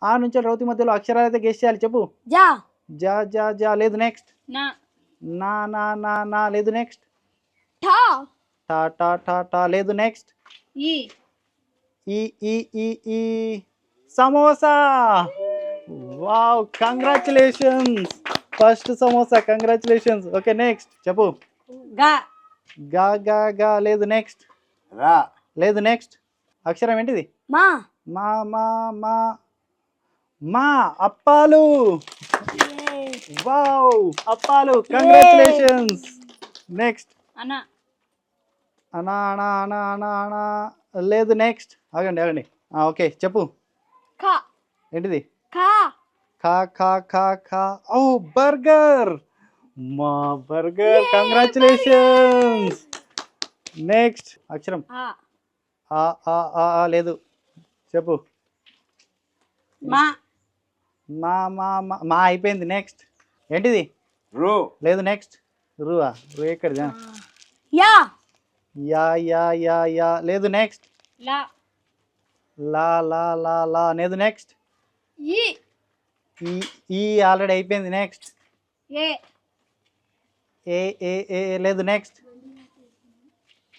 ఆ నుంచి రౌతి మధ్యలో అక్షరాలు అయితే గెస్ చేయాలి. చెప్పు. జా జా జా జా లేదు. నెక్స్ట్. నా నా నా నా నా లేదు. నెక్స్ట్. టా టా టా టా టా లేదు. నెక్స్ట్. ఈ ఈ ఈ ఈ ఈ samosa. Wow, congratulations. First samosa, congratulations. Okay, next చెప్పు. గా గా గా గా లేదు. నెక్స్ట్. రా లేదు. నెక్స్ట్. అక్షరం ఏంటిది? మా మా మా మా మా అప్పాలు. వావ్, అప్పాలు, కంగ్రాచులేషన్స్. నెక్స్ట్. అన అనా అనా అనా అనా అనా లేదు. నెక్స్ట్. ఆగండి ఆగండి. ఓకే చెప్పు. కా ఏంటిది? కా ఖా ఖా ఖా ఖా. ఓ, బర్గర్. మా బర్గర్, కంగ్రాచులేషన్స్. నెక్స్ట్ అక్షరం. ఆ ఆ ఆ ఆ ఆ లేదు. చెప్పు. మా మా మా మా మా అయిపోయింది. నెక్స్ట్. ఏంటిది? రు లేదు. నెక్స్ట్. రువా. రు ఎక్కడిదా? యా యా యా యా యా లేదు. నెక్స్ట్. లా లా లా లా లా లేదు. నెక్స్ట్. ఈ ఈ ఈ ఆల్రెడీ అయిపోయింది. నెక్స్ట్. ఏ ఏ ఏ ఏ లేదు. నెక్స్ట్.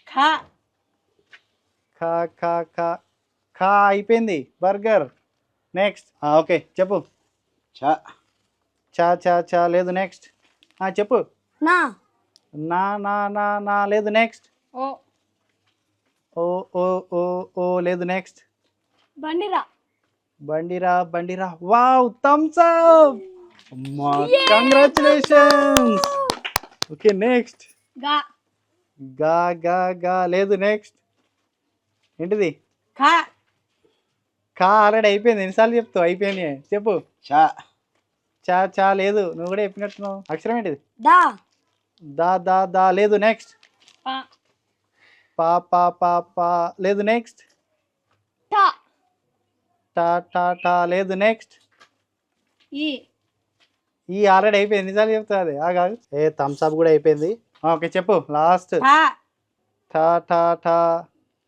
ఖా ఖా ఖా ఖా ఖా అయిపోయింది. బర్గర్. నెక్స్ట్. ఓకే చెప్పు. చ చా చా చా లేదు. నెక్స్ట్. చెప్పు. నా నా నా నా నా లేదు. నెక్స్ట్. ఓ ఓ ఓ ఓ ఓ లేదు. నెక్స్ట్. బండిరా బండిరా బండిరా. Wow, thumbs up. అమ్మా, కంగ్రాచులేషన్స్. Okay, next. గా గా గా గా లేదు. నెక్స్ట్. ఏంటిది? ఖా కా ఆల్రెడీ అయిపోయింది. ఎన్నిసార్లు చెప్తావు? అయిపోయింది. చెప్పు. చ చా చా లేదు. నువ్వు కూడా చెప్పినట్టున్నావు. అక్షరం ఏంటిది? దా దా దా దా లేదు. నెక్స్ట్. పా పా పా పా పా లేదు. నెక్స్ట్. టా టా టా టా లేదు. నెక్స్ట్. ఈ ఈ ఆల్రెడీ అయిపోయింది. ఎన్నిసార్లు చెప్తావు? అది ఆగాదు. థమ్స్ అప్ కూడా అయిపోయింది. ఓకే చెప్పు. లాస్ట్. ఠా టా టా టా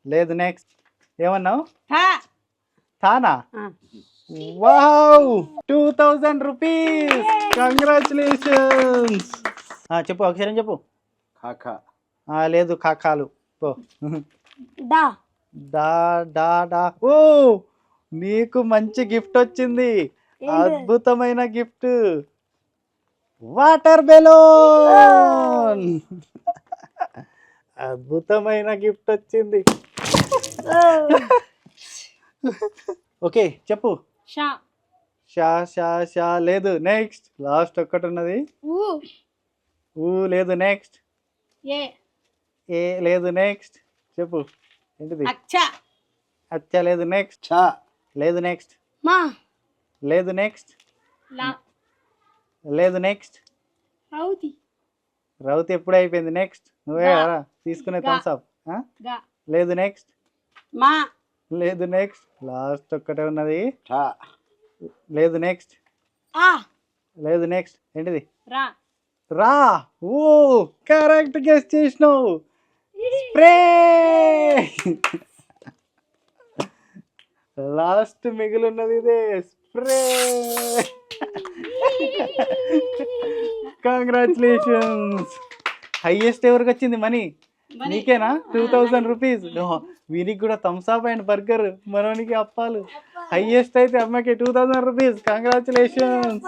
లేదు. నెక్స్ట్. ఏమన్నావు? ఠా తానా? ఆ. Wow, 2000 rupees. కంగ్రాచులేషన్స్. చెప్పు. అక్షరం చెప్పు. ఖ లేదు. కాకాలు. పో. డా డా డా డా. ఓ, నీకు మంచి గిఫ్ట్ వచ్చింది. అద్భుతమైన గిఫ్ట్. Water balloon. అద్భుతమైన గిఫ్ట్ వచ్చింది. ఓకే చెప్పు. షా షా షా షా లేదు. నెక్స్ట్. లాస్ట్ ఒక్కటి ఉన్నది. ఊ ఊ లేదు. నెక్స్ట్. ఏ ఏ లేదు. నెక్స్ట్. చెప్పు. ఏంటిది? అచ్చ అచ్చ లేదు. నెక్స్ట్. చ లేదు. నెక్స్ట్. మా లేదు. నెక్స్ట్. లా లేదు. నెక్స్ట్. రౌతి రౌత్ ఎప్పుడు అయిపోయింది. నెక్స్ట్. నువ్వే గా. కదా తీసుకునే గా. Thumbs up. గా లేదు. నెక్స్ట్. మా లేదు. నెక్స్ట్. లాస్ట్ ఒక్కటే ఉన్నది. ఠ లేదు. నెక్స్ట్. ఆ లేదు. నెక్స్ట్. ఏంటిది? రా రా. ఓ, కరెక్ట్ గెస్ చేసినావు. స్ప్రే. లాస్ట్ మిగిలిన్నది ఇదే. స్ప్రే. కంగ్రాచులేషన్స్. హైయెస్ట్ ఎవరికి వచ్చింది మనీ? నీకేనా? 2000 రూపీస్. వీరికి కూడా థమ్స్ అప్ అండ్ బర్గర్, మనోనికి అప్పాలు. హైయెస్ట్ అయితే అమ్మకి 2000 రూపీస్. కంగ్రాచులేషన్స్.